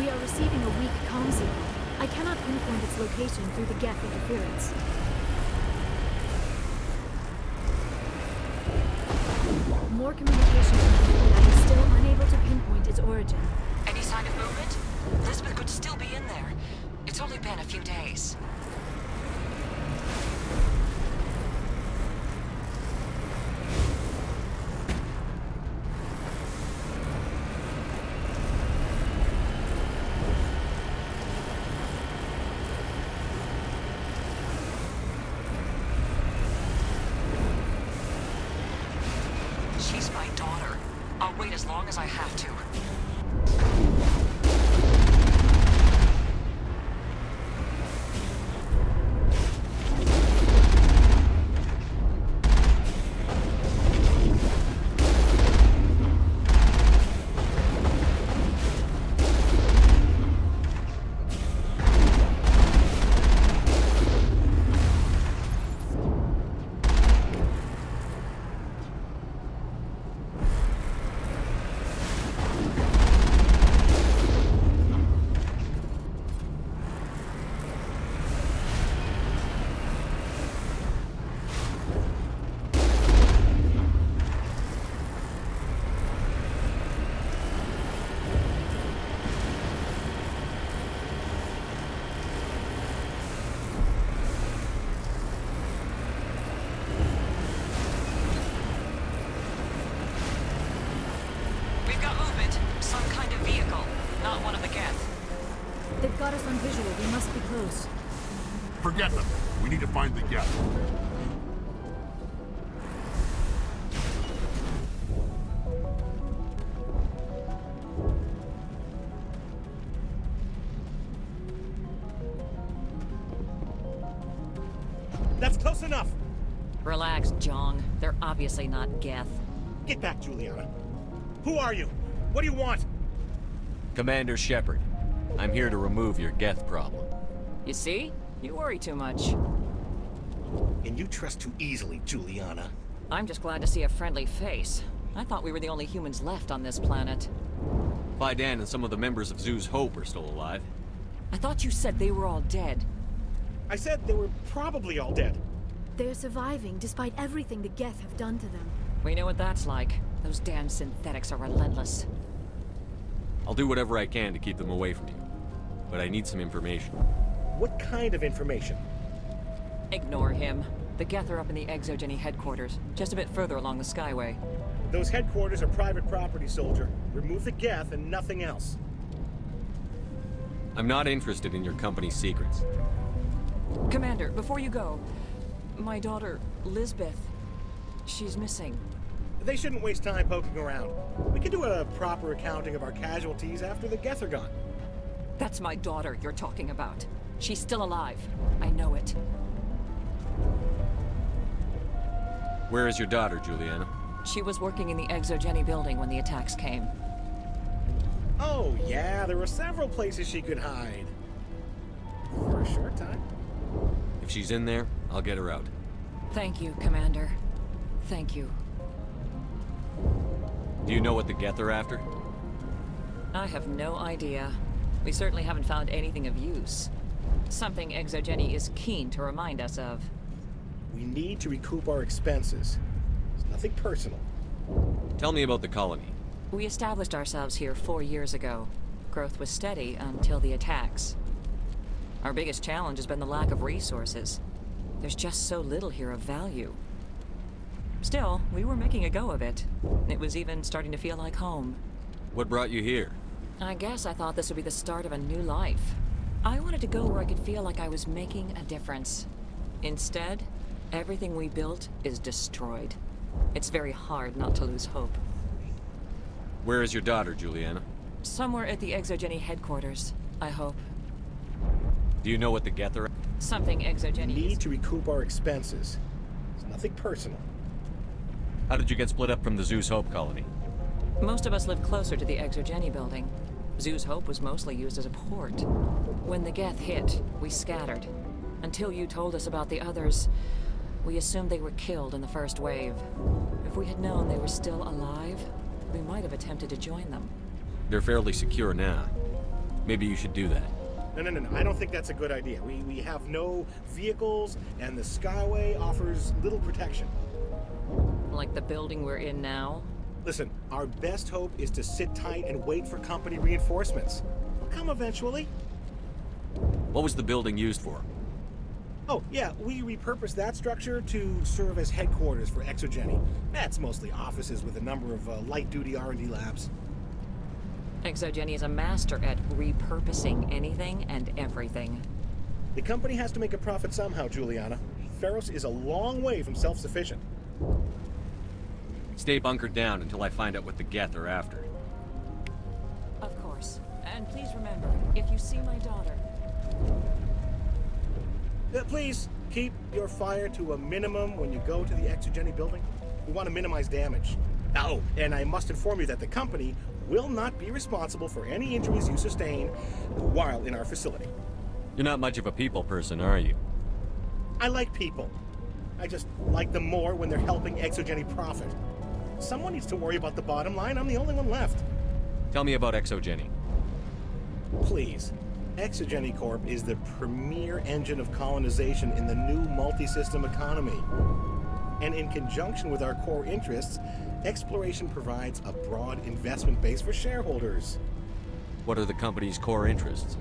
We are receiving a weak comm signal. I cannot pinpoint its location through the Geth interference. More communication complete, but I am still unable to pinpoint its origin. Any sign of movement? Lisbeth could still be in there. It's only been a few days. She's my daughter. I'll wait as long as I have to. They've got us on visual. We must be close. Forget them. We need to find the Geth. That's close enough! Relax, Jong. They're obviously not Geth. Get back, Juliana. Who are you? What do you want? Commander Shepard. I'm here to remove your Geth problem. You see? You worry too much. And you trust too easily, Juliana. I'm just glad to see a friendly face. I thought we were the only humans left on this planet. Vidan and some of the members of Zoo's Hope are still alive. I thought you said they were all dead. I said they were probably all dead. They're surviving despite everything the Geth have done to them. We know what that's like. Those damn synthetics are relentless. I'll do whatever I can to keep them away from you. But I need some information. What kind of information? Ignore him. The Geth are up in the Exogeny headquarters, just a bit further along the Skyway. Those headquarters are private property, soldier. Remove the Geth and nothing else. I'm not interested in your company's secrets. Commander, before you go, my daughter, Lisbeth, she's missing. They shouldn't waste time poking around. We can do a proper accounting of our casualties after the Geth are gone. That's my daughter you're talking about. She's still alive. I know it. Where is your daughter, Juliana? She was working in the Exogeny building when the attacks came. Oh, yeah, there were several places she could hide. For a short time. If she's in there, I'll get her out. Thank you, Commander. Thank you. Do you know what the Geth are after? I have no idea. We certainly haven't found anything of use. Something Exogeny is keen to remind us of. We need to recoup our expenses. It's nothing personal. Tell me about the colony. We established ourselves here 4 years ago. Growth was steady until the attacks. Our biggest challenge has been the lack of resources. There's just so little here of value. Still, we were making a go of it. It was even starting to feel like home. What brought you here? I guess I thought this would be the start of a new life. I wanted to go where I could feel like I was making a difference. Instead, everything we built is destroyed. It's very hard not to lose hope. Where is your daughter, Juliana? Somewhere at the Exogeny headquarters, I hope. Do you know what the Geth are? Something Exogeny We need to recoup our expenses. It's nothing personal. How did you get split up from the Zeus Hope colony? Most of us lived closer to the Exogeny building. Zeus Hope was mostly used as a port. When the Geth hit, we scattered. Until you told us about the others, we assumed they were killed in the first wave. If we had known they were still alive, we might have attempted to join them. They're fairly secure now. Maybe you should do that. No. I don't think that's a good idea. We have no vehicles, and the Skyway offers little protection. Like the building we're in now? Listen, our best hope is to sit tight and wait for company reinforcements. They'll come eventually. What was the building used for? Oh, yeah, we repurposed that structure to serve as headquarters for Exogeny. That's mostly offices with a number of light-duty R&D labs. Exogeny is a master at repurposing anything and everything. The company has to make a profit somehow, Juliana. Feros is a long way from self-sufficient. Stay bunkered down until I find out what the Geth are after. Of course. And please remember, if you see my daughter... Please, keep your fire to a minimum when you go to the Exogeny building. We want to minimize damage. Oh, and I must inform you that the company will not be responsible for any injuries you sustain while in our facility. You're not much of a people person, are you? I like people. I just like them more when they're helping Exogeny profit. Someone needs to worry about the bottom line. I'm the only one left. Tell me about Exogeny. Please. Exogeny Corp is the premier engine of colonization in the new multi-system economy. And in conjunction with our core interests, exploration provides a broad investment base for shareholders. What are the company's core interests?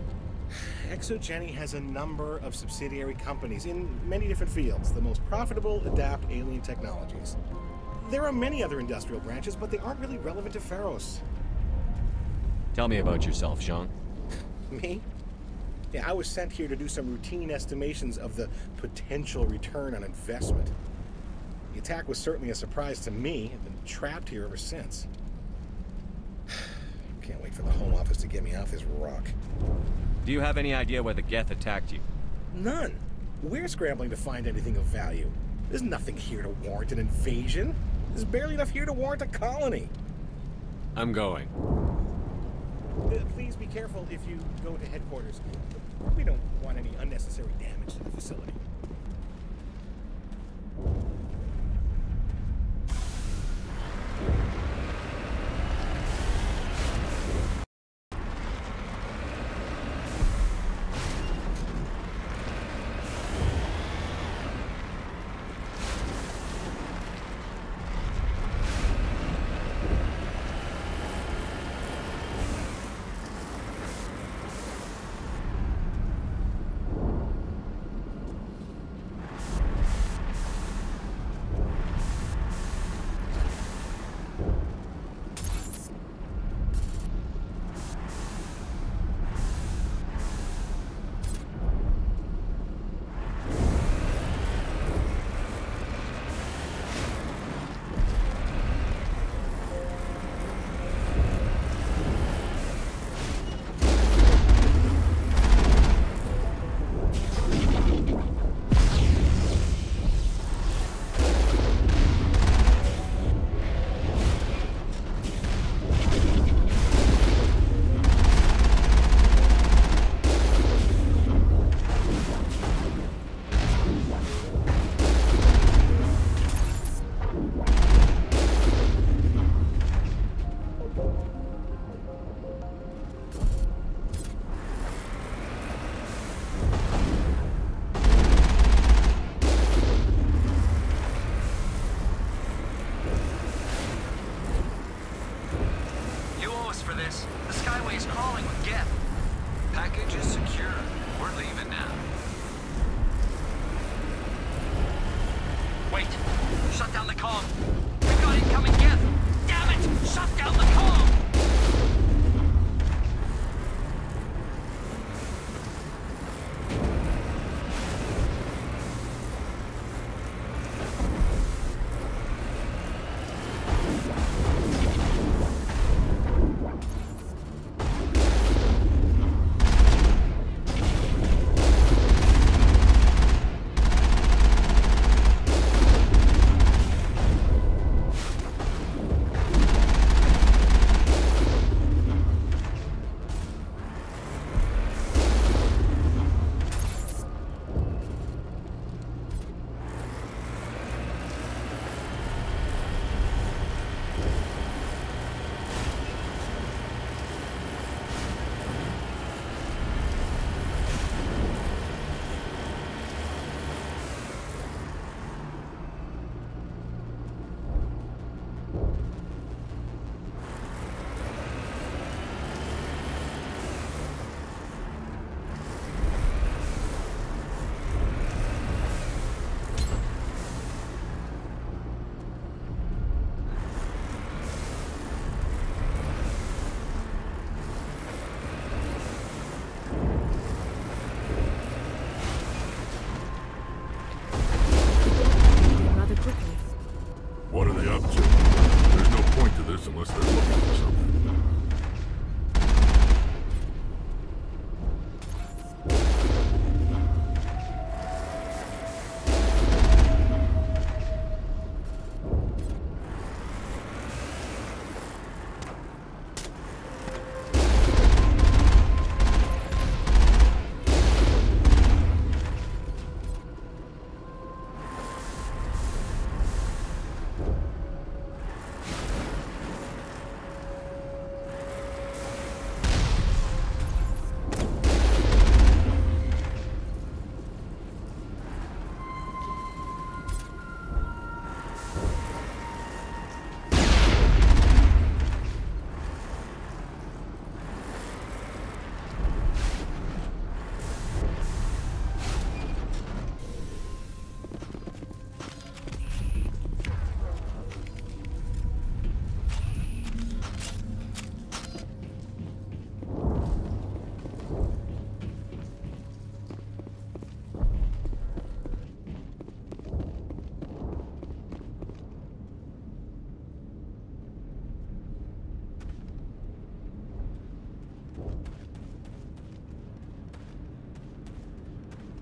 Exogeny has a number of subsidiary companies in many different fields. The most profitable adapt alien technologies. There are many other industrial branches, but they aren't really relevant to Feros. Tell me about yourself, Jean. Me? Yeah, I was sent here to do some routine estimations of the potential return on investment. The attack was certainly a surprise to me. I've been trapped here ever since. Can't wait for the Home Office to get me off this rock. Do you have any idea why the Geth attacked you? None. We're scrambling to find anything of value. There's nothing here to warrant an invasion. There's barely enough here to warrant a colony. I'm going. Please be careful if you go to headquarters. We don't want any unnecessary damage to the facility.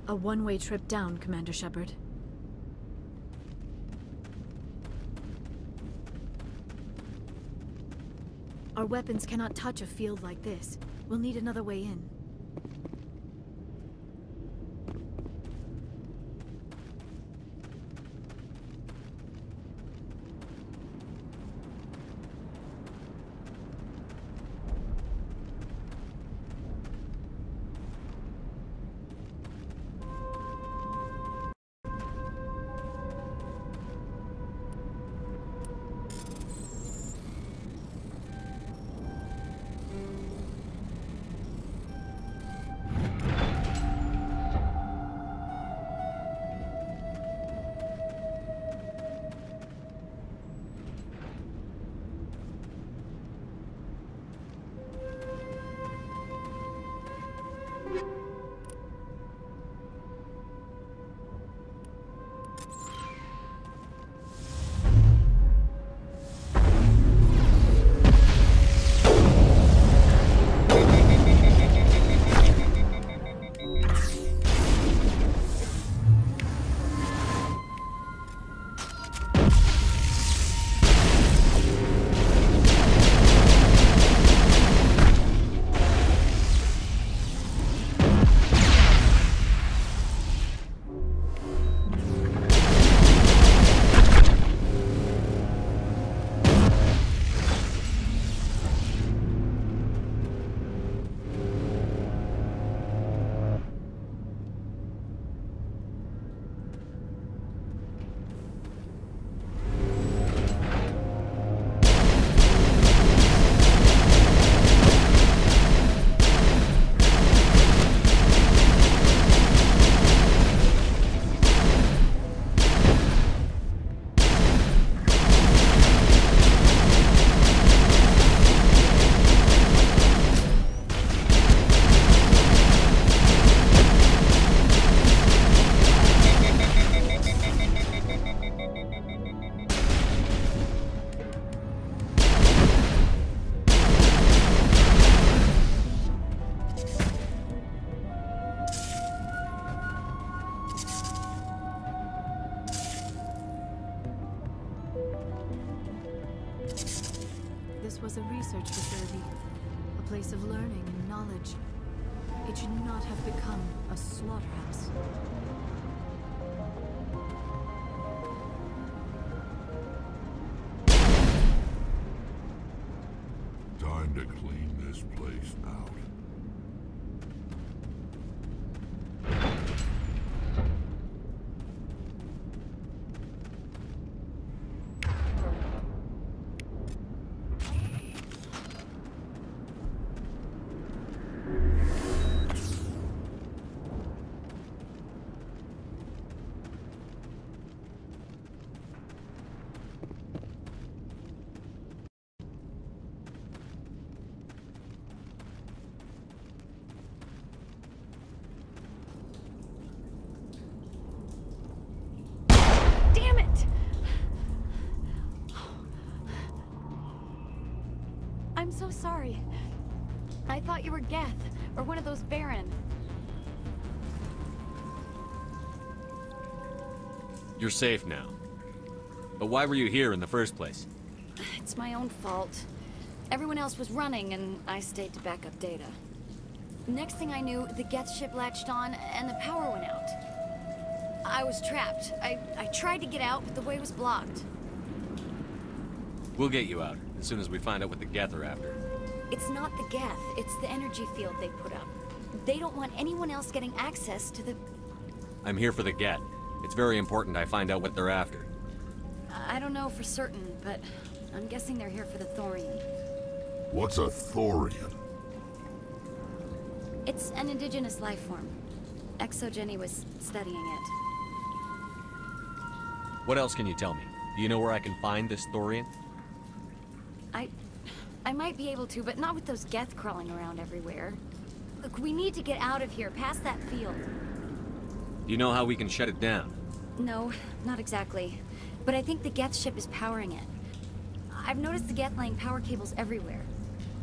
A one-way trip down, Commander Shepard. Our weapons cannot touch a field like this. We'll need another way in. This was a research facility, a place of learning and knowledge. It should not have become a slaughterhouse. Time to clean this place out. I'm so sorry. I thought you were Geth, or one of those Baron. You're safe now. But why were you here in the first place? It's my own fault. Everyone else was running, and I stayed to back up data. Next thing I knew, the Geth ship latched on, and the power went out. I was trapped. I tried to get out, but the way was blocked. We'll get you out, as soon as we find out what the Geth are after. It's not the Geth, it's the energy field they put up. They don't want anyone else getting access to the... I'm here for the Geth. It's very important I find out what they're after. I don't know for certain, but I'm guessing they're here for the Thorian. What's a Thorian? It's an indigenous life form. Exogeny was studying it. What else can you tell me? Do you know where I can find this Thorian? I might be able to, but not with those Geth crawling around everywhere. Look, we need to get out of here, past that field. Do you know how we can shut it down? No, not exactly. But I think the Geth ship is powering it. I've noticed the Geth laying power cables everywhere.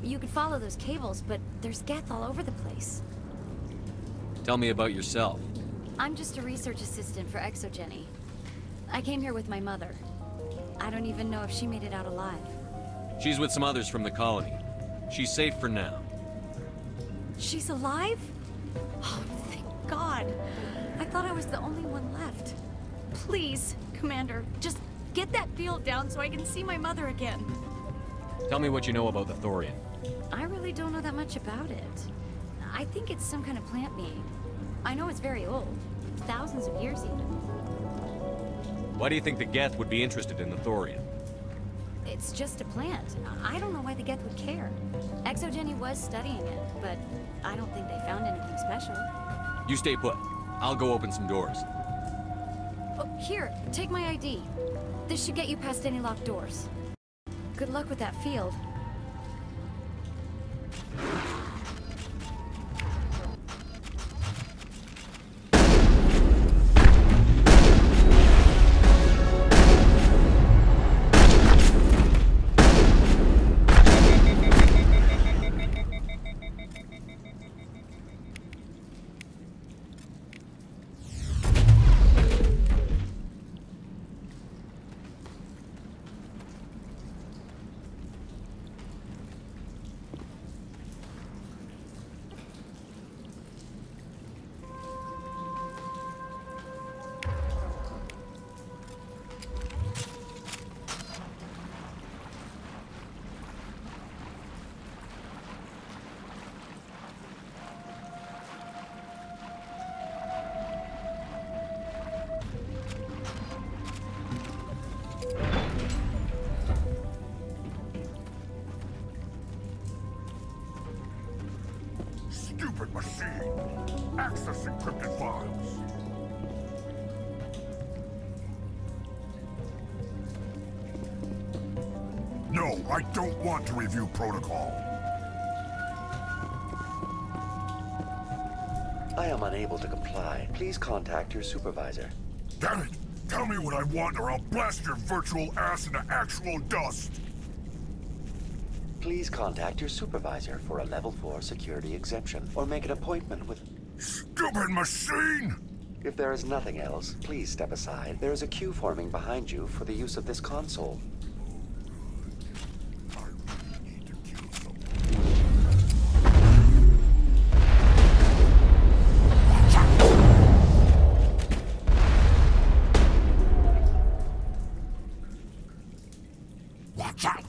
You could follow those cables, but there's Geth all over the place. Tell me about yourself. I'm just a research assistant for Exogeny. I came here with my mother. I don't even know if she made it out alive. She's with some others from the colony. She's safe for now. She's alive? Oh, thank God. I thought I was the only one left. Please, Commander, just get that field down so I can see my mother again. Tell me what you know about the Thorian. I really don't know that much about it. I think it's some kind of plant being. I know it's very old. Thousands of years even. Why do you think the Geth would be interested in the Thorian? It's just a plant. I don't know why the Geth would care. Exogeny was studying it, but I don't think they found anything special. You stay put. I'll go open some doors. Oh, here, take my ID. This should get you past any locked doors. Good luck with that field. Stupid machine! Access encrypted files! No, I don't want to review protocol. I am unable to comply. Please contact your supervisor. Damn it! Tell me what I want or I'll blast your virtual ass into actual dust! Please contact your supervisor for a level 4 security exemption, or make an appointment with... Stupid machine! If there is nothing else, please step aside. There is a queue forming behind you for the use of this console. I really need to kill someone. Watch out!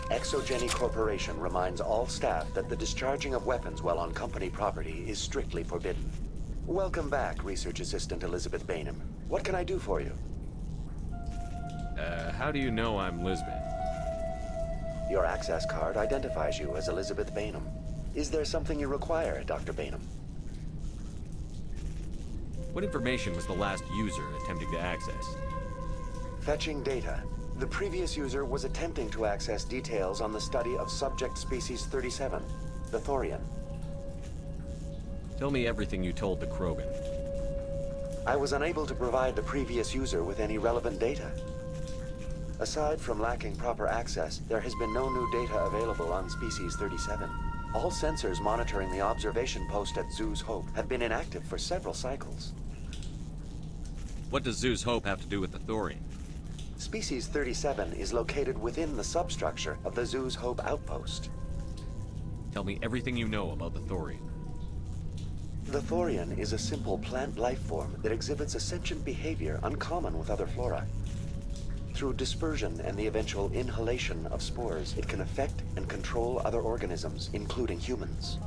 Exogeny Corporation reminds all staff that the discharging of weapons while on company property is strictly forbidden. Welcome back, Research Assistant Elizabeth Bainham. What can I do for you? How do you know I'm Lisbeth? Your access card identifies you as Elizabeth Bainham. Is there something you require, Dr. Bainham? What information was the last user attempting to access? Fetching data. The previous user was attempting to access details on the study of subject species 37, the Thorian. Tell me everything you told the Krogan. I was unable to provide the previous user with any relevant data. Aside from lacking proper access, there has been no new data available on species 37. All sensors monitoring the observation post at Zoo's Hope have been inactive for several cycles. What does Zoo's Hope have to do with the Thorian? Species 37 is located within the substructure of the Zoo's Hope outpost. Tell me everything you know about the Thorian. The Thorian is a simple plant life form that exhibits a sentient behavior uncommon with other flora. Through dispersion and the eventual inhalation of spores, it can affect and control other organisms, including humans.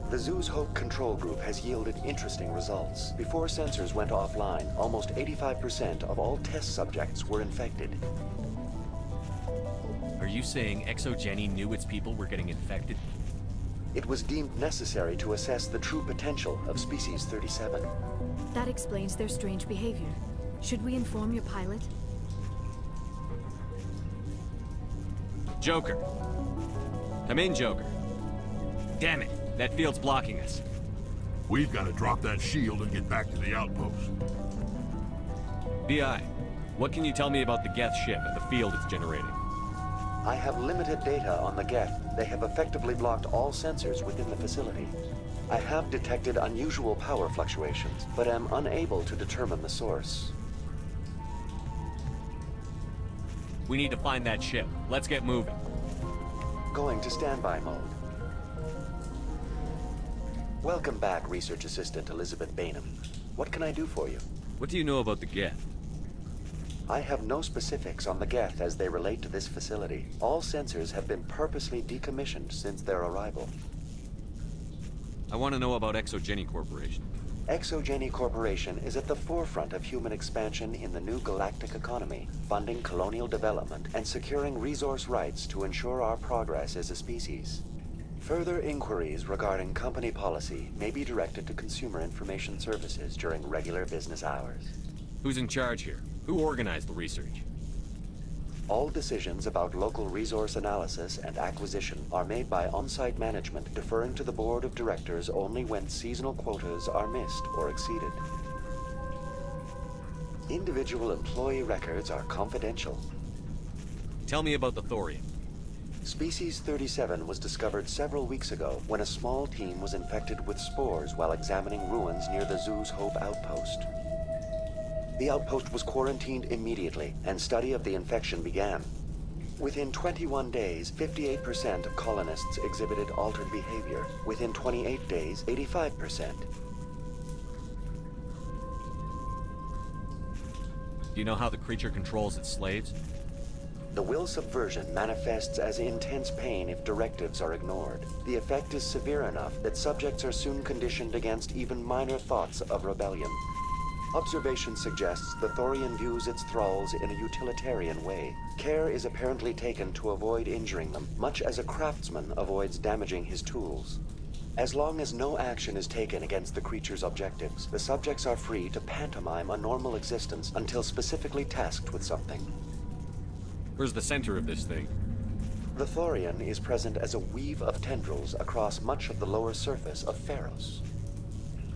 The Zoo's Hope control group has yielded interesting results. Before sensors went offline, almost 85% of all test subjects were infected. Are you saying ExoGeni knew its people were getting infected? It was deemed necessary to assess the true potential of Species 37. That explains their strange behavior. Should we inform your pilot? Joker. Come in, Joker. Damn it, that field's blocking us. We've got to drop that shield and get back to the outpost. BI, what can you tell me about the Geth ship and the field it's generating? I have limited data on the Geth. They have effectively blocked all sensors within the facility. I have detected unusual power fluctuations, but am unable to determine the source. We need to find that ship. Let's get moving. Going to standby mode. Welcome back, Research Assistant Elizabeth Bainham. What can I do for you? What do you know about the Geth? I have no specifics on the Geth as they relate to this facility. All sensors have been purposely decommissioned since their arrival. I want to know about ExoGeni Corporation. ExoGeni Corporation is at the forefront of human expansion in the new galactic economy, funding colonial development and securing resource rights to ensure our progress as a species. Further inquiries regarding company policy may be directed to Consumer Information Services during regular business hours. Who's in charge here? Who organized the research? All decisions about local resource analysis and acquisition are made by on-site management, deferring to the board of directors only when seasonal quotas are missed or exceeded. Individual employee records are confidential. Tell me about the Thorian. Species 37 was discovered several weeks ago when a small team was infected with spores while examining ruins near the Zoo's Hope outpost. The outpost was quarantined immediately, and study of the infection began. Within 21 days, 58% of colonists exhibited altered behavior. Within 28 days, 85%. Do you know how the creature controls its slaves? The will subversion manifests as intense pain if directives are ignored. The effect is severe enough that subjects are soon conditioned against even minor thoughts of rebellion. Observation suggests the Thorian views its thralls in a utilitarian way. Care is apparently taken to avoid injuring them, much as a craftsman avoids damaging his tools. As long as no action is taken against the creature's objectives, the subjects are free to pantomime a normal existence until specifically tasked with something. Where's the center of this thing? The Thorian is present as a weave of tendrils across much of the lower surface of Feros.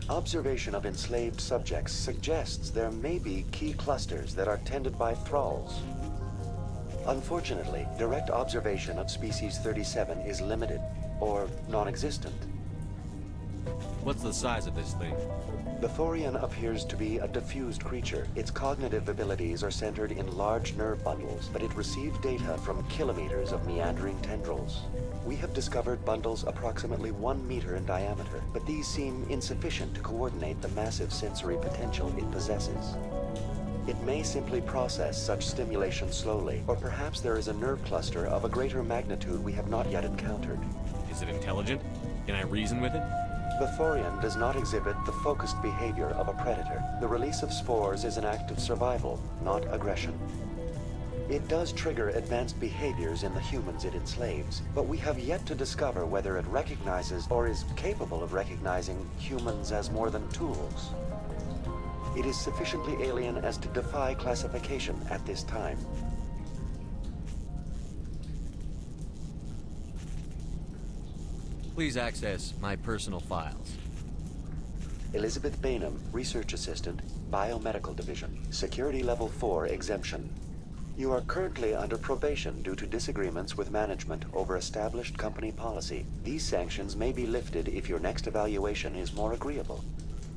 Observation of enslaved subjects suggests there may be key clusters that are tended by thralls. Unfortunately, direct observation of Species 37 is limited, or non-existent. What's the size of this thing? The Thorian appears to be a diffused creature. Its cognitive abilities are centered in large nerve bundles, but it receives data from kilometers of meandering tendrils. We have discovered bundles approximately 1 meter in diameter, but these seem insufficient to coordinate the massive sensory potential it possesses. It may simply process such stimulation slowly, or perhaps there is a nerve cluster of a greater magnitude we have not yet encountered. Is it intelligent? Can I reason with it? The Thorian does not exhibit the focused behavior of a predator. The release of spores is an act of survival, not aggression. It does trigger advanced behaviors in the humans it enslaves, but we have yet to discover whether it recognizes or is capable of recognizing humans as more than tools. It is sufficiently alien as to defy classification at this time. Please access my personal files. Elizabeth Bainham, Research Assistant, Biomedical Division, Security Level 4 exemption. You are currently under probation due to disagreements with management over established company policy. These sanctions may be lifted if your next evaluation is more agreeable.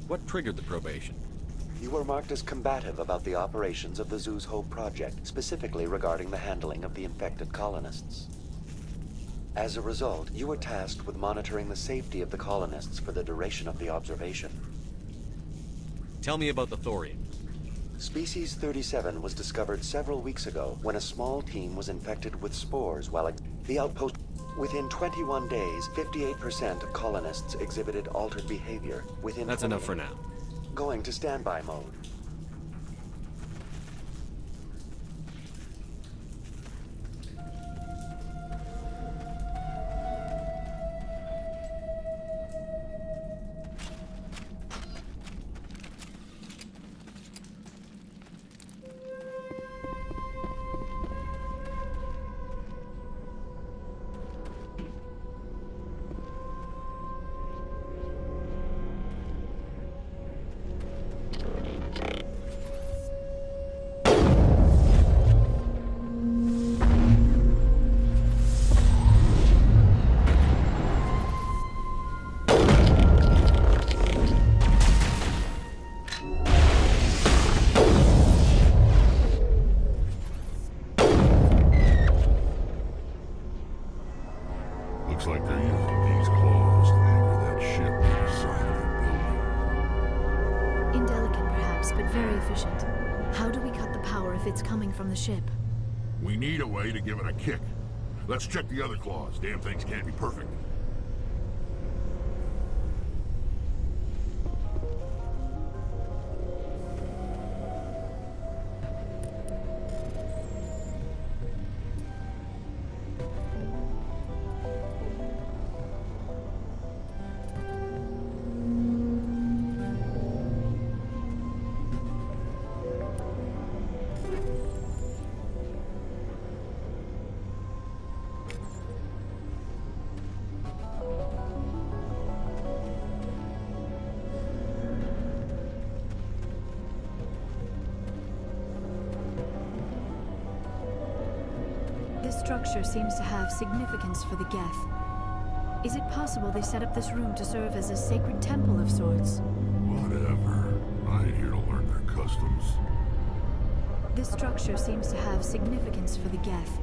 What triggered the probation? You were marked as combative about the operations of the Zoo's Hope project, specifically regarding the handling of the infected colonists. As a result, you were tasked with monitoring the safety of the colonists for the duration of the observation. Tell me about the Thorian. Species 37 was discovered several weeks ago when a small team was infected with spores while at the outpost. Within 21 days, 58% of colonists exhibited altered behavior. That's enough for now. Going to standby mode. Looks like they're using these claws to anchor that ship to the side of the building. Indelicate perhaps, but very efficient. How do we cut the power if it's coming from the ship? We need a way to give it a kick. Let's check the other claws. Damn things can't be perfect. This structure seems to have significance for the Geth. Is it possible they set up this room to serve as a sacred temple of sorts? Whatever. I ain't here to learn their customs. This structure seems to have significance for the Geth.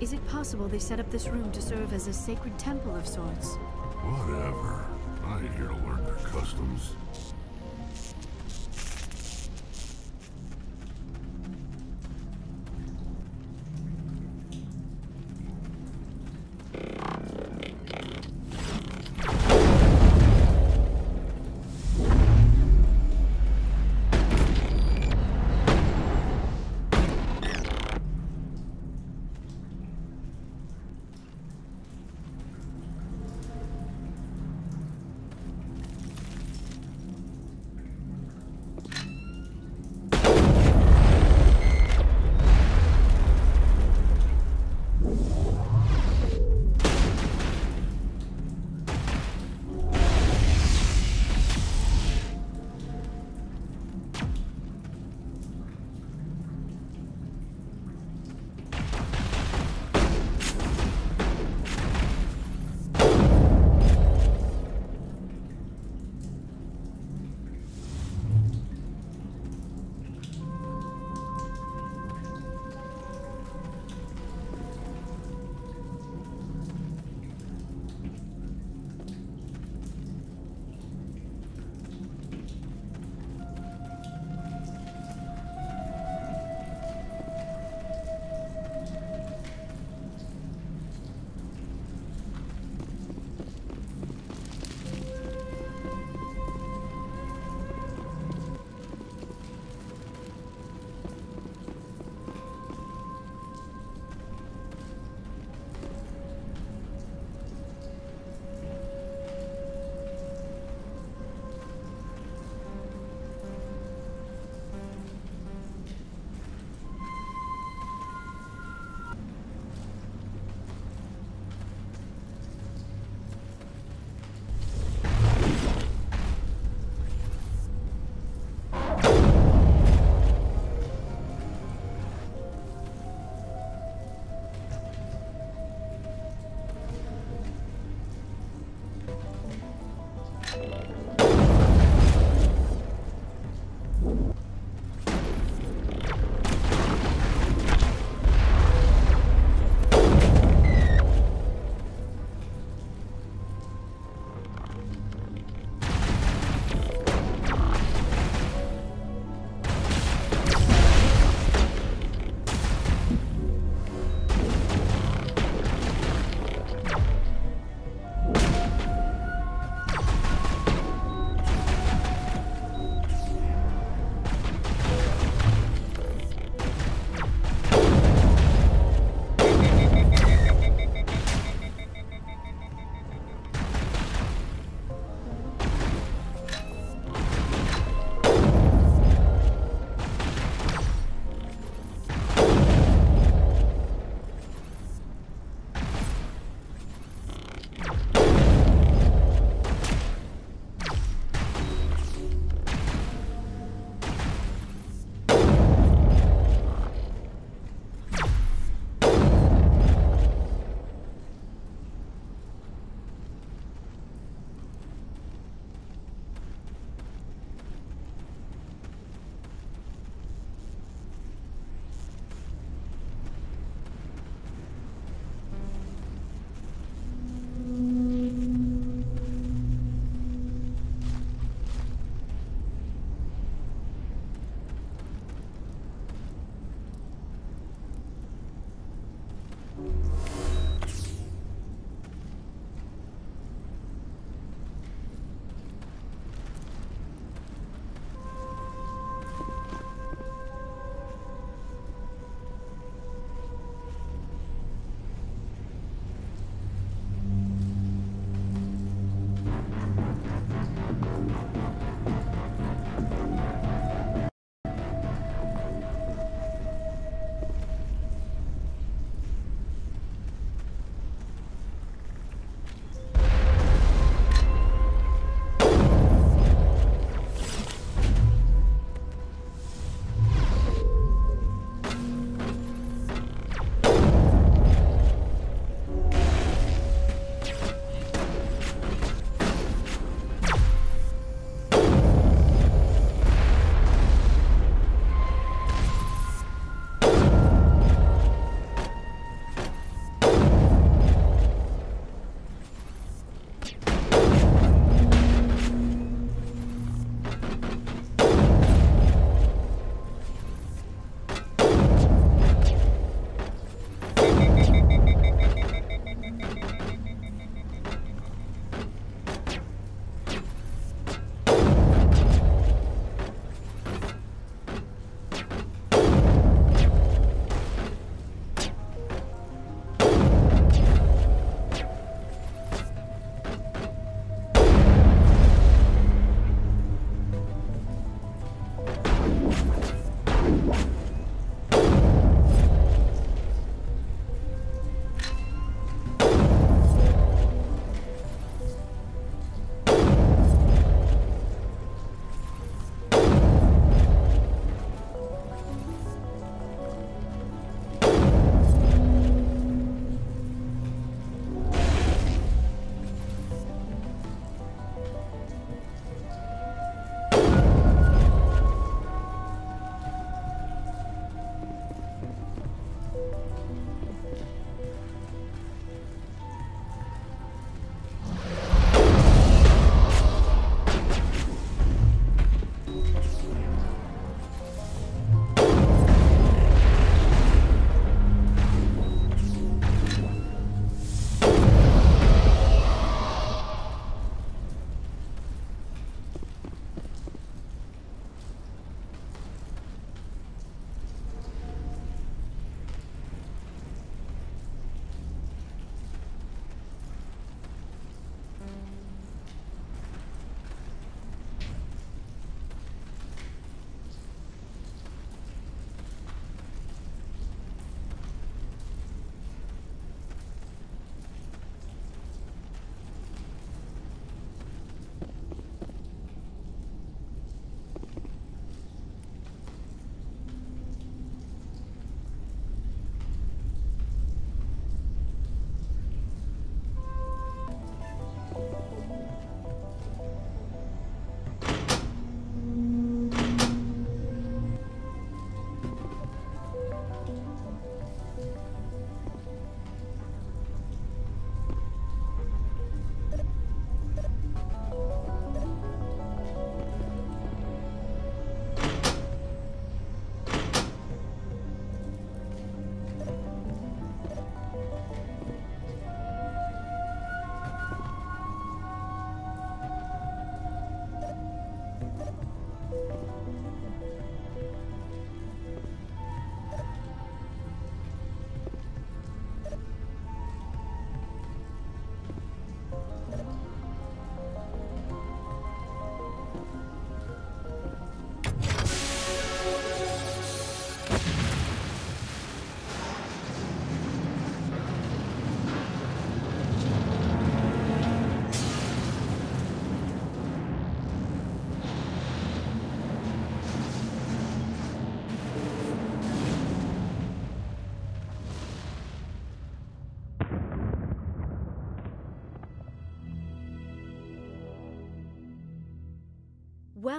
Is it possible they set up this room to serve as a sacred temple of sorts? Whatever. I ain't here to learn their customs.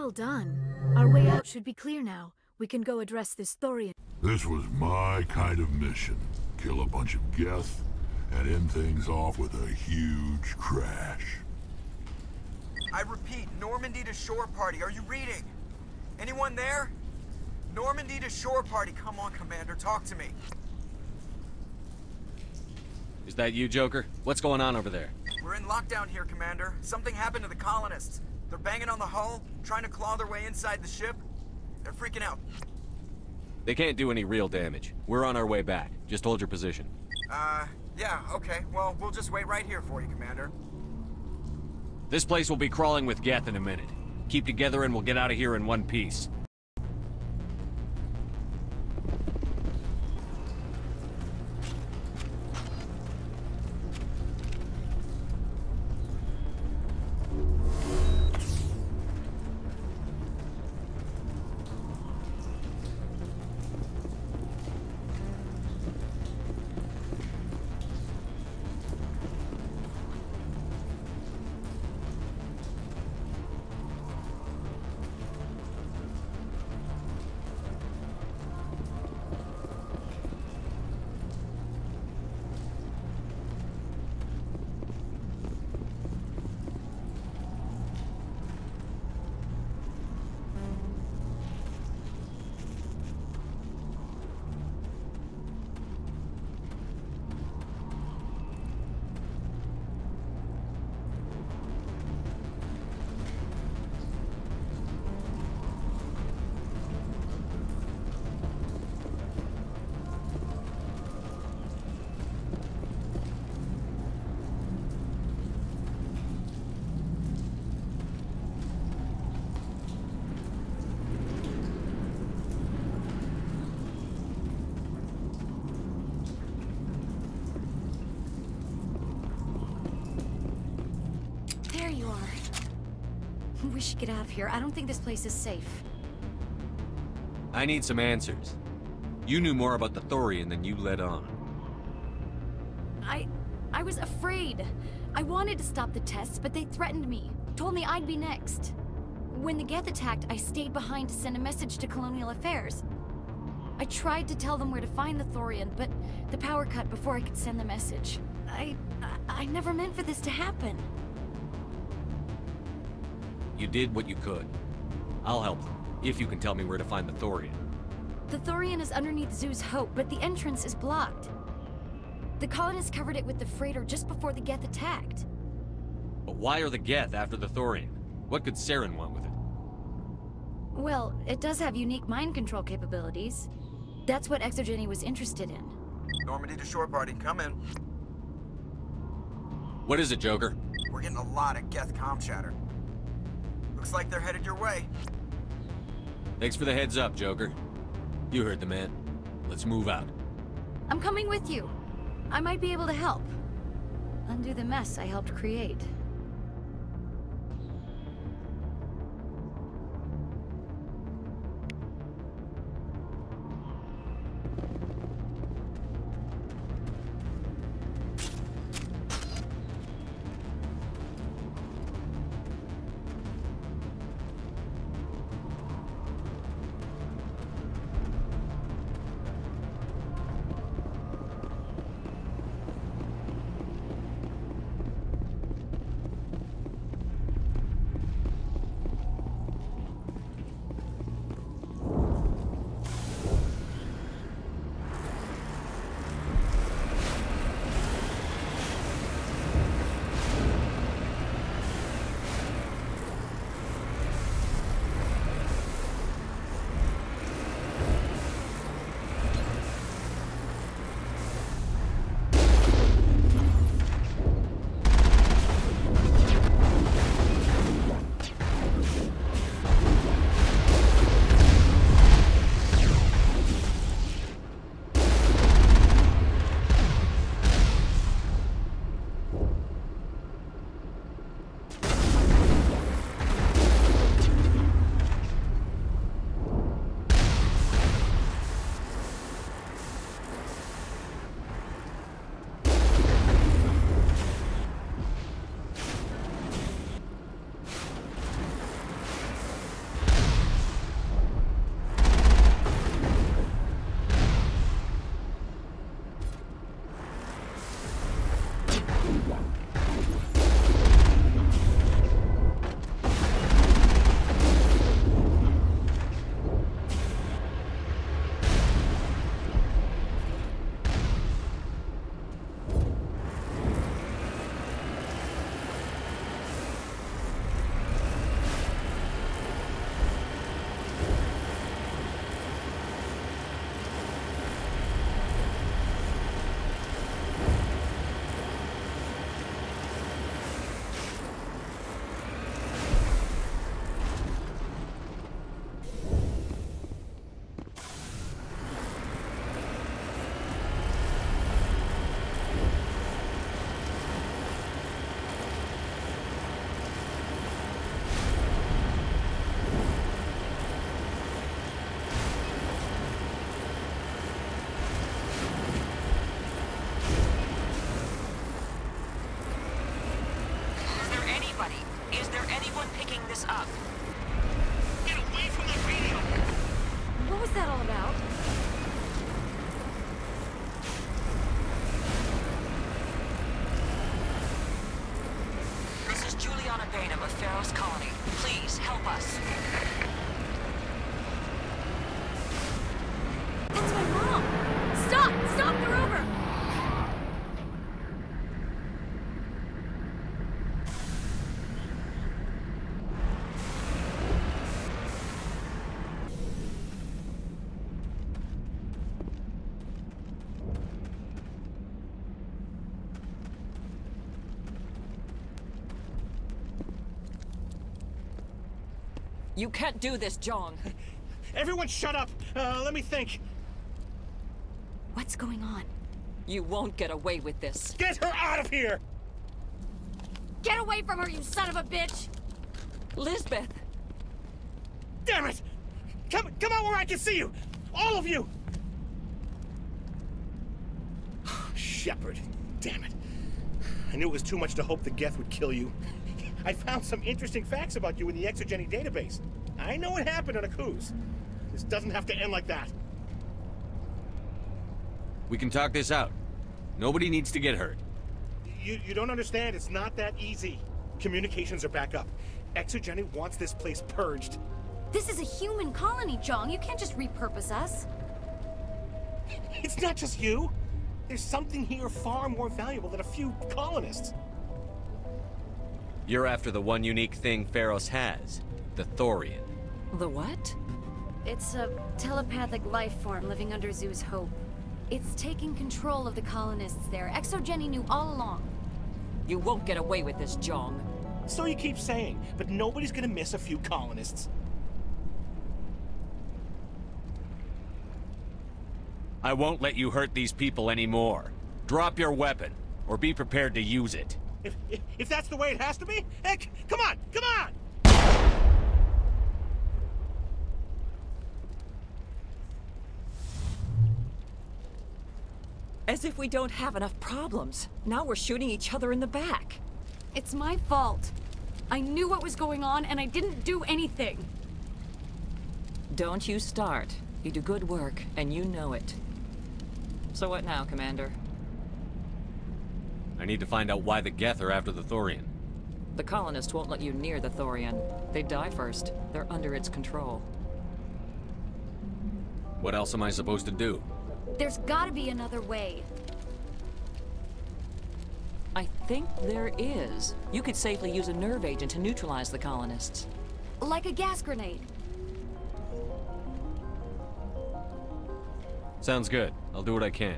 Well done. Our way out should be clear now. We can go address this Thorian. This was my kind of mission. Kill a bunch of Geth and end things off with a huge crash. I repeat, Normandy to shore party. Are you reading? Anyone there? Normandy to shore party. Come on, Commander, talk to me. Is that you, Joker? What's going on over there? We're in lockdown here, Commander. Something happened to the colonists. They're banging on the hull, trying to claw their way inside the ship. They're freaking out. They can't do any real damage. We're on our way back. Just hold your position. Yeah, okay. Well, we'll just wait right here for you, Commander. This place will be crawling with Geth in a minute. Keep together and we'll get out of here in one piece. We should get out of here. I don't think this place is safe. I need some answers. You knew more about the Thorian than you let on. I was afraid. I wanted to stop the tests, but they threatened me. Told me I'd be next. When the Geth attacked, I stayed behind to send a message to Colonial Affairs. I tried to tell them where to find the Thorian, but the power cut before I could send the message. I never meant for this to happen. You did what you could. I'll help them, if you can tell me where to find the Thorian. The Thorian is underneath Zoo's Hope, but the entrance is blocked. The colonists covered it with the freighter just before the Geth attacked. But why are the Geth after the Thorian? What could Saren want with it? Well, it does have unique mind control capabilities. That's what Exogeny was interested in. Normandy to shore party, come in. What is it, Joker? We're getting a lot of Geth comm chatter. Looks like they're headed your way. Thanks for the heads up, Joker. You heard the man. Let's move out. I'm coming with you. I might be able to help. Undo the mess I helped create. out. This is Juliana Bainham of Feros Colony. Please, help us. That's my mom! Stop! Stop! They're over! You can't do this, John. Everyone shut up! Let me think. What's going on? You won't get away with this. Get her out of here! Get away from her, you son of a bitch! Lisbeth! Damn it! Come out where I can see you! All of you! Shepard, damn it. I knew it was too much to hope the Geth would kill you. I found some interesting facts about you in the Exogeny database. I know it happened on a cruise. This doesn't have to end like that. We can talk this out. Nobody needs to get hurt. You don't understand. It's not that easy. Communications are back up. Exogeny wants this place purged. This is a human colony, Jong. You can't just repurpose us. It's not just you. There's something here far more valuable than a few colonists. You're after the one unique thing Feros has, the Thorian. The what? It's a telepathic life form living under Zoo's hope. It's taking control of the colonists there. Exogeny knew all along. You won't get away with this, Jong. So you keep saying, but nobody's gonna miss a few colonists. I won't let you hurt these people anymore. Drop your weapon, or be prepared to use it. If that's the way it has to be, heck, come on, come on! As if we don't have enough problems. Now we're shooting each other in the back. It's my fault. I knew what was going on, and I didn't do anything. Don't you start. You do good work, and you know it. So what now, Commander? I need to find out why the Geth are after the Thorian. The colonists won't let you near the Thorian. They die first. They're under its control. What else am I supposed to do? There's gotta be another way. I think there is. You could safely use a nerve agent to neutralize the colonists. Like a gas grenade. Sounds good. I'll do what I can.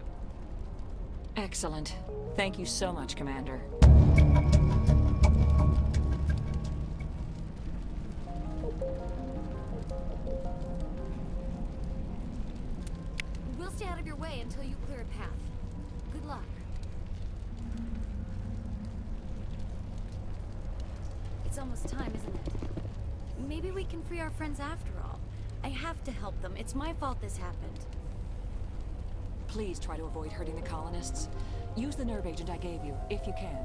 Excellent. Thank you so much, Commander. We'll stay out of your way until you clear a path. Good luck. It's almost time, isn't it? Maybe we can free our friends after all. I have to help them. It's my fault this happened. Please try to avoid hurting the colonists. Use the nerve agent I gave you, if you can.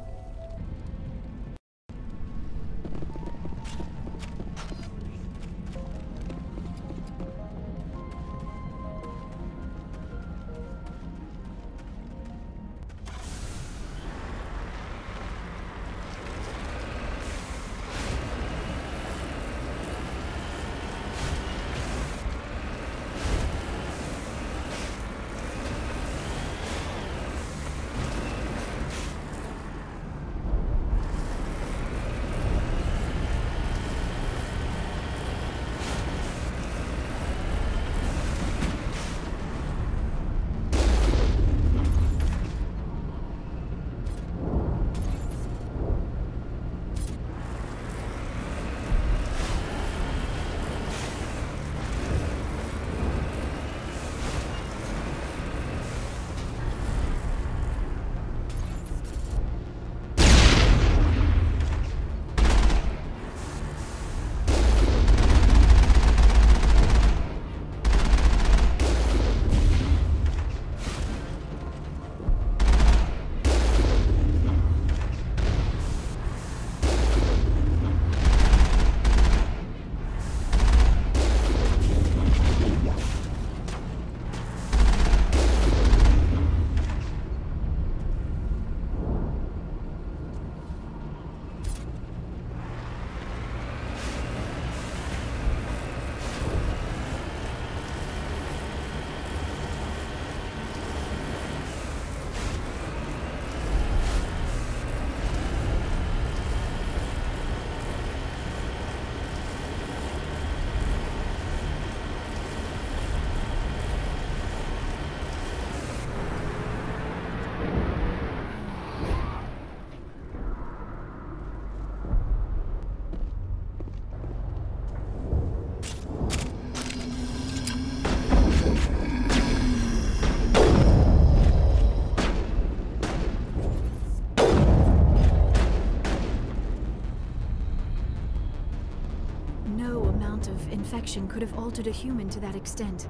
destruction could have altered a human to that extent.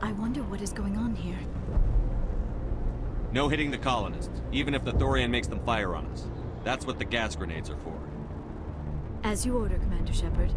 I wonder what is going on here. No hitting the colonists, even if the Thorian makes them fire on us. That's what the gas grenades are for. As you order, Commander Shepard.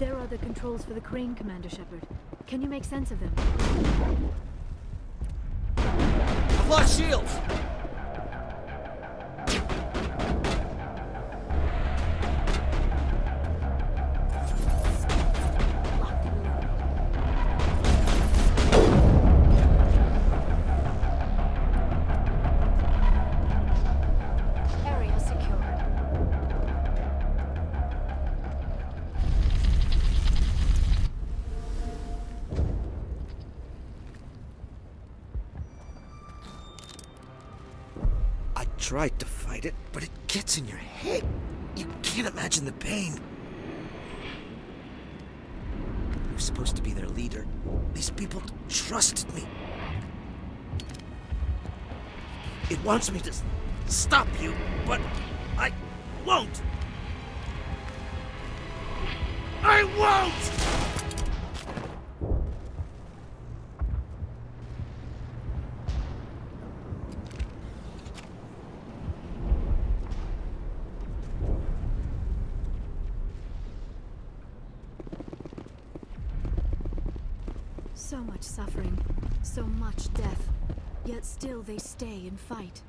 There are the controls for the crane, Commander Shepard. Can you make sense of them? I've lost shields! Area secured. I tried to fight it, but it gets in your head. You can't imagine the pain. I was supposed to be their leader. These people trusted me. It wants me to stop you, but I won't. I won't! So much suffering, so much death, yet still they stay and fight.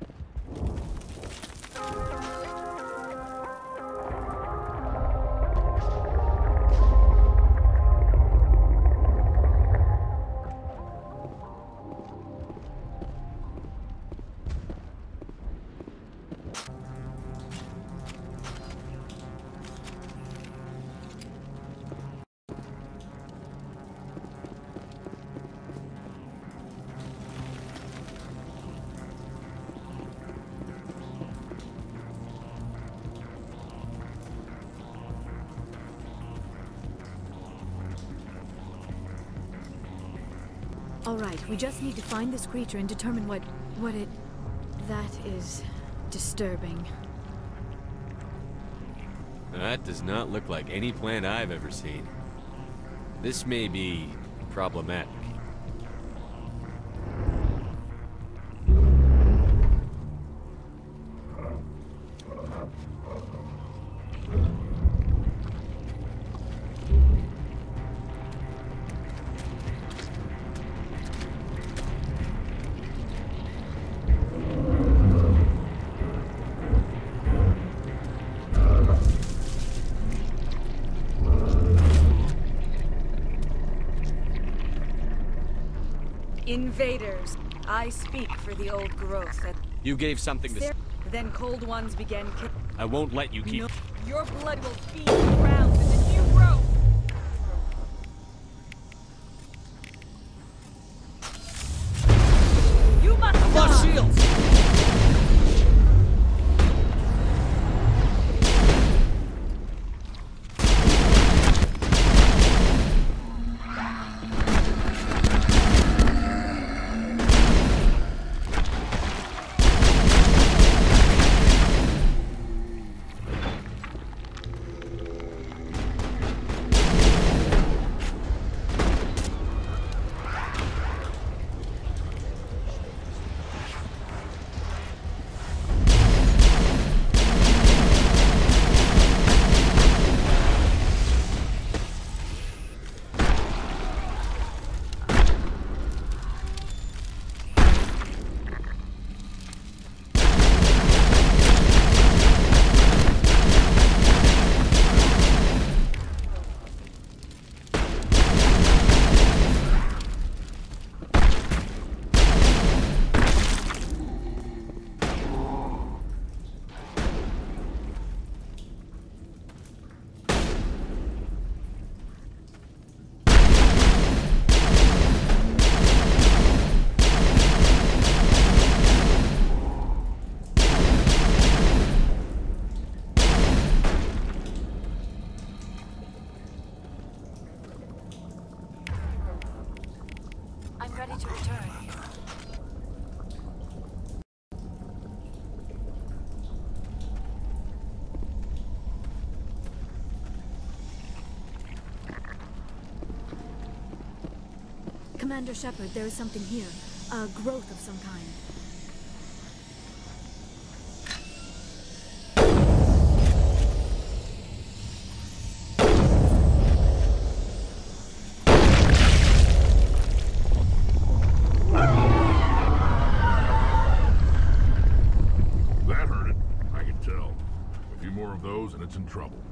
All right, we just need to find this creature and determine what it... That is disturbing. That does not look like any plant I've ever seen. This may be problematic. Invaders. I speak for the old growth. You gave something to... Then cold ones began I won't let you keep... No, your blood will feed the ground with the new growth! You must I've lost shields! I'm ready to return. Commander Shepard, there is something here. A growth of some kind. few more of those and it's in trouble.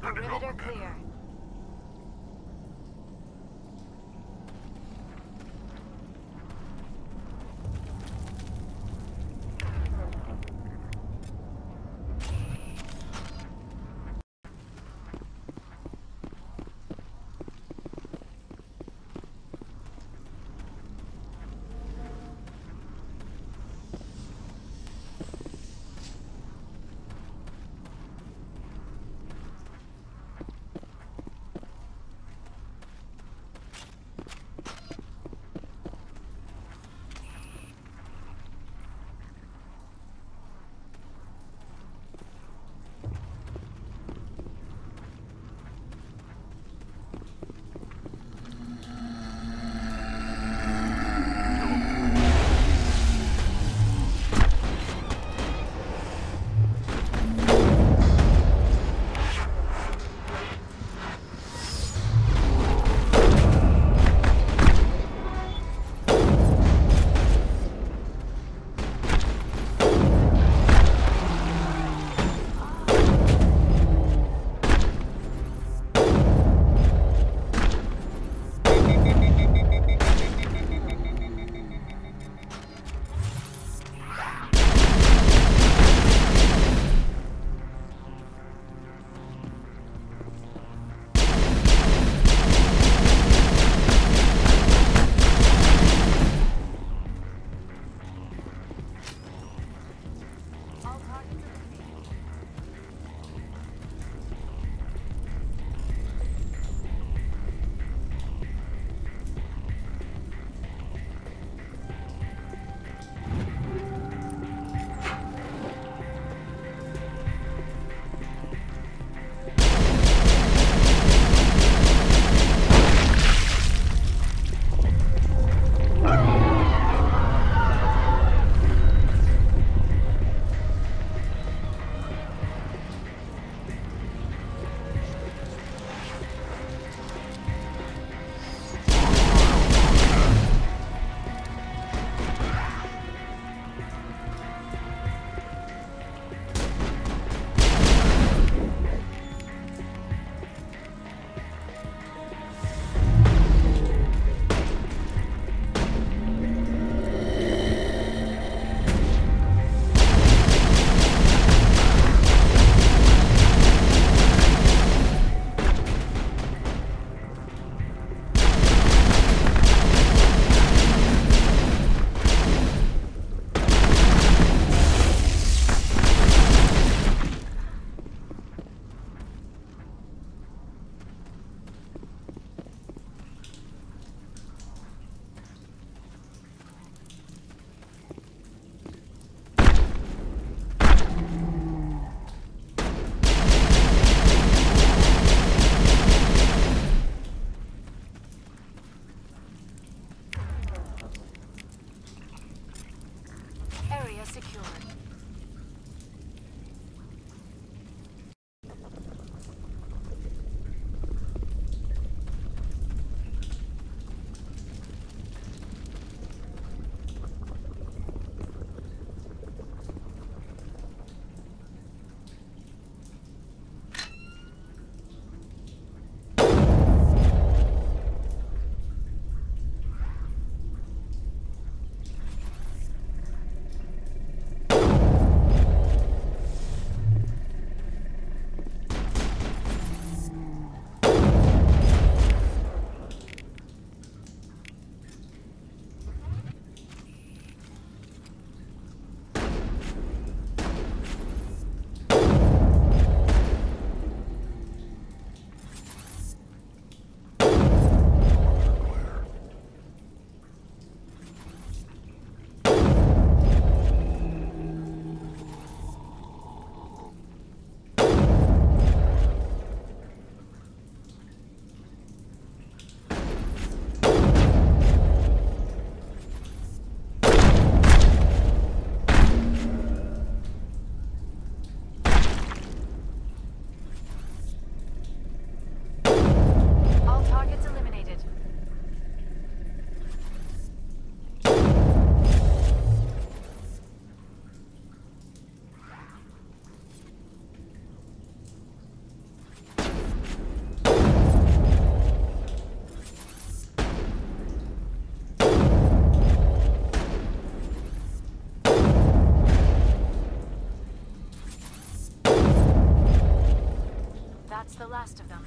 Perimeter clear. last of them.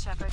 Shepard.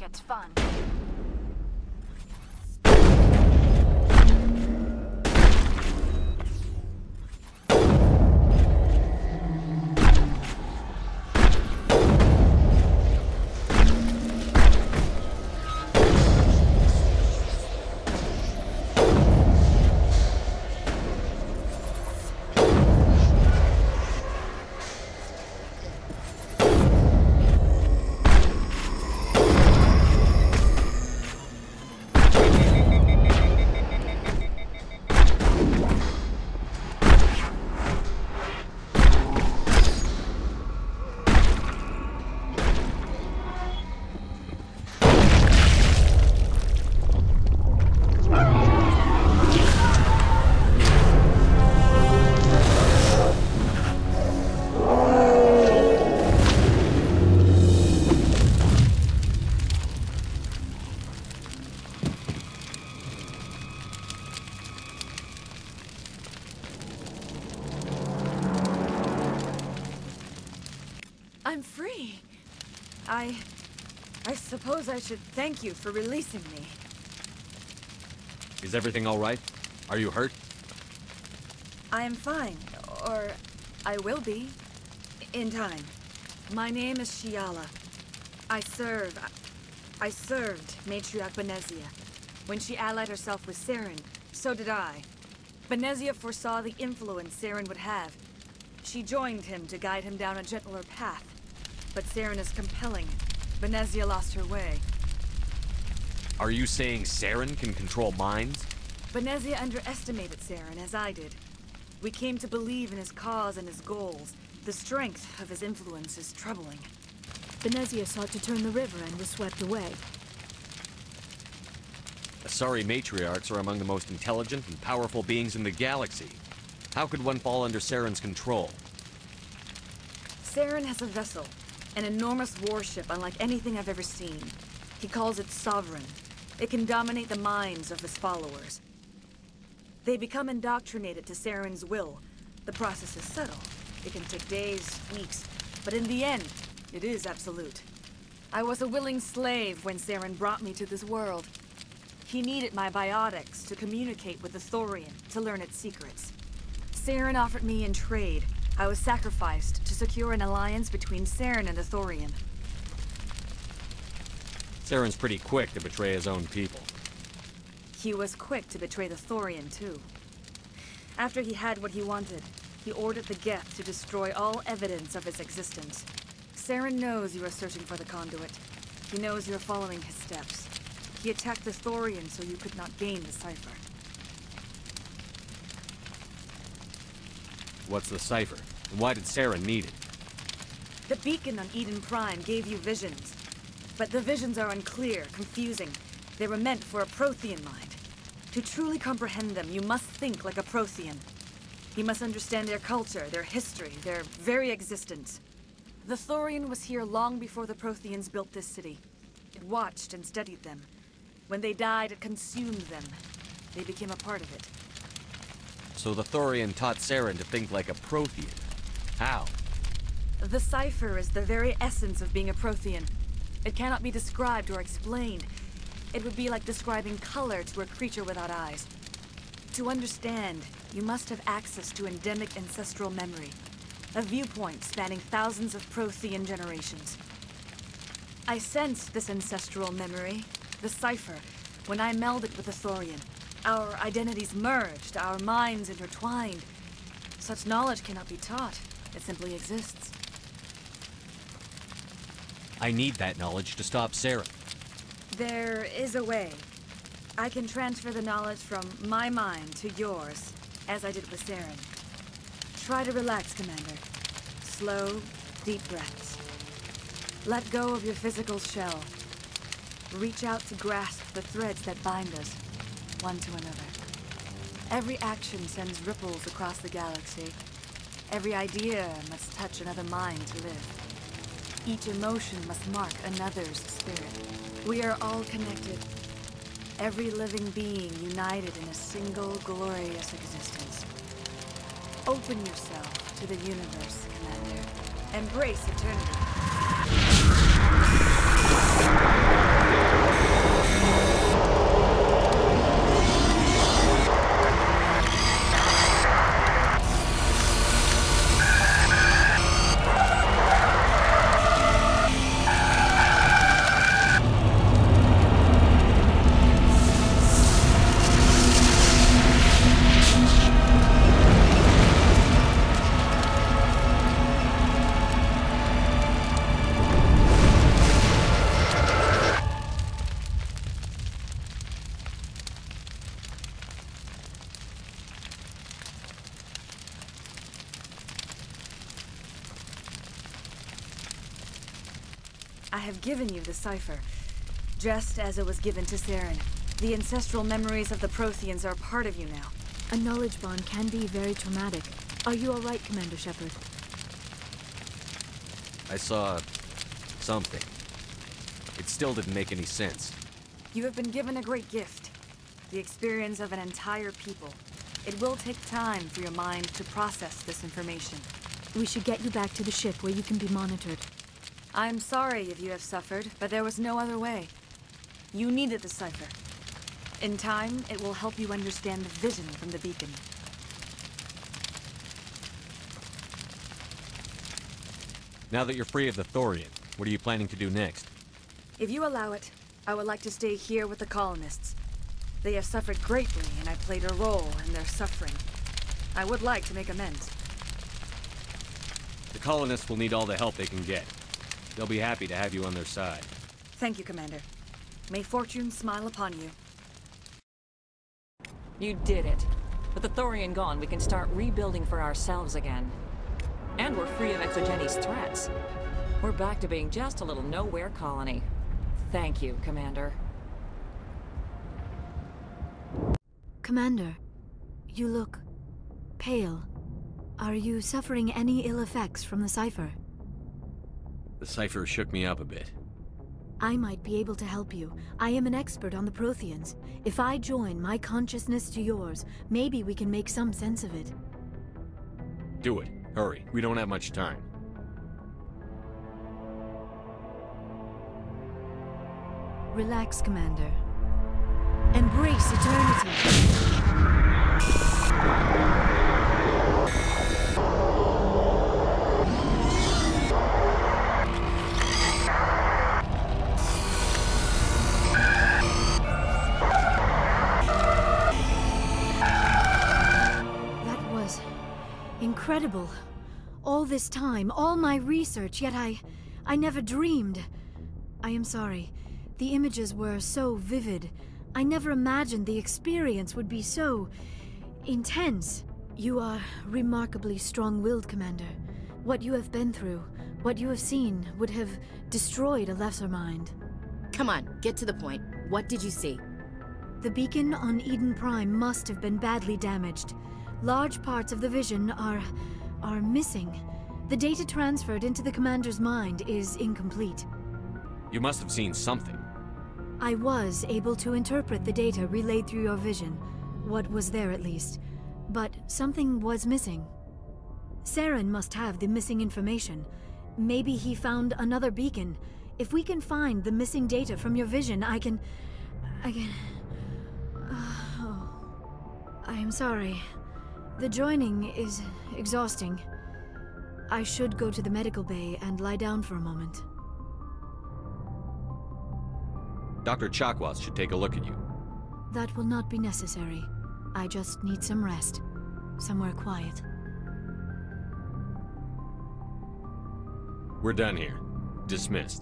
gets fun. I'm free. I suppose I should thank you for releasing me. Is everything all right? Are you hurt? I am fine, or I will be, in time. My name is Shiala. I served Matriarch Benezia. When she allied herself with Saren, so did I. Benezia foresaw the influence Saren would have. She joined him to guide him down a gentler path. But Saren is compelling. Benezia lost her way. Are you saying Saren can control minds? Benezia underestimated Saren, as I did. We came to believe in his cause and his goals. The strength of his influence is troubling. Benezia sought to turn the river and was swept away. Asari matriarchs are among the most intelligent and powerful beings in the galaxy. How could one fall under Saren's control? Saren has a vessel, an enormous warship unlike anything I've ever seen. He calls it Sovereign. It can dominate the minds of his followers. They become indoctrinated to Saren's will. The process is subtle. It can take days, weeks, but in the end, it is absolute. I was a willing slave when Saren brought me to this world. He needed my biotics to communicate with the Thorian, to learn its secrets. Saren offered me in trade. I was sacrificed to secure an alliance between Saren and the Thorian. Saren's pretty quick to betray his own people. He was quick to betray the Thorian, too. After he had what he wanted, he ordered the Geth to destroy all evidence of its existence. Saren knows you are searching for the conduit. He knows you're following his steps. He attacked the Thorian so you could not gain the cipher. What's the cipher? And why did Saren need it? The beacon on Eden Prime gave you visions. But the visions are unclear, confusing. They were meant for a Prothean mind. To truly comprehend them, you must think like a Prothean. You must understand their culture, their history, their very existence. The Thorian was here long before the Protheans built this city. It watched and studied them. When they died, it consumed them. They became a part of it. So the Thorian taught Saren to think like a Prothean. How? The cipher is the very essence of being a Prothean. It cannot be described or explained. It would be like describing color to a creature without eyes. To understand, you must have access to endemic ancestral memory. A viewpoint spanning thousands of Prothean generations. I sensed this ancestral memory, the cipher, when I melded with the Thorian. Our identities merged, our minds intertwined. Such knowledge cannot be taught. It simply exists. I need that knowledge to stop Saren. There is a way. I can transfer the knowledge from my mind to yours, as I did with Saren. Try to relax, Commander. Slow, deep breaths. Let go of your physical shell. Reach out to grasp the threads that bind us, one to another. Every action sends ripples across the galaxy. Every idea must touch another mind to live. Each emotion must mark another's spirit. We are all connected. Every living being united in a single glorious existence. Open yourself to the universe, Commander. Embrace eternity. I have given you the cipher, just as it was given to Saren. The ancestral memories of the Protheans are part of you now. A knowledge bond can be very traumatic. Are you all right, Commander Shepard? I saw something. It still didn't make any sense. You have been given a great gift. The experience of an entire people. It will take time for your mind to process this information. We should get you back to the ship where you can be monitored. I'm sorry if you have suffered, but there was no other way. You needed the cipher. In time, it will help you understand the vision from the beacon. Now that you're free of the Thorian, what are you planning to do next? If you allow it, I would like to stay here with the colonists. They have suffered greatly, and I played a role in their suffering. I would like to make amends. The colonists will need all the help they can get. They'll be happy to have you on their side. Thank you, Commander. May fortune smile upon you. You did it. With the Thorian gone, we can start rebuilding for ourselves again. And we're free of Exogeni's threats. We're back to being just a little nowhere colony. Thank you, Commander. Commander, you look pale. Are you suffering any ill effects from the cipher? The cipher shook me up a bit. I might be able to help you. I am an expert on the Protheans. If I join my consciousness to yours, maybe we can make some sense of it. Do it. Hurry. We don't have much time. Relax, Commander. Embrace eternity. That was incredible. All this time, all my research, yet I never dreamed. I am sorry. The images were so vivid. I never imagined the experience would be so intense. You are remarkably strong-willed, Commander. What you have been through, what you have seen, would have destroyed a lesser mind. Come on, get to the point. What did you see? The beacon on Eden Prime must have been badly damaged. Large parts of the vision are missing. The data transferred into the Commander's mind is incomplete. You must have seen something. I was able to interpret the data relayed through your vision. What was there, at least. But something was missing. Saren must have the missing information. Maybe he found another beacon. If we can find the missing data from your vision, I can... Oh, I am sorry. The joining is exhausting. I should go to the medical bay and lie down for a moment. Dr. Chakwas should take a look at you. That will not be necessary. I just need some rest. Somewhere quiet. We're done here. Dismissed.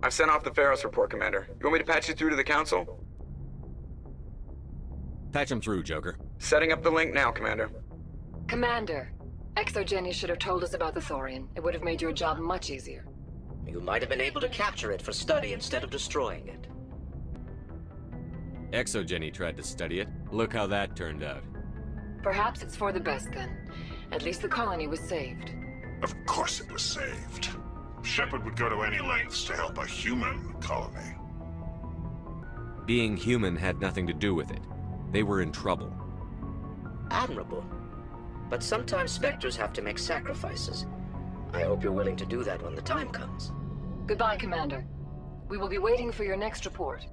I've sent off the Feros report, Commander. You want me to patch you through to the Council? Patch him through, Joker. Setting up the link now, Commander. Commander, Exogeny should have told us about the Thorian. It would have made your job much easier. You might have been able to capture it for study instead of destroying it. Exogeny tried to study it. Look how that turned out. Perhaps it's for the best then. At least the colony was saved. Of course it was saved. Shepard would go to any lengths to help a human colony. Being human had nothing to do with it. They were in trouble. Admirable. But sometimes Spectres have to make sacrifices. I hope you're willing to do that when the time comes. Goodbye, Commander. We will be waiting for your next report.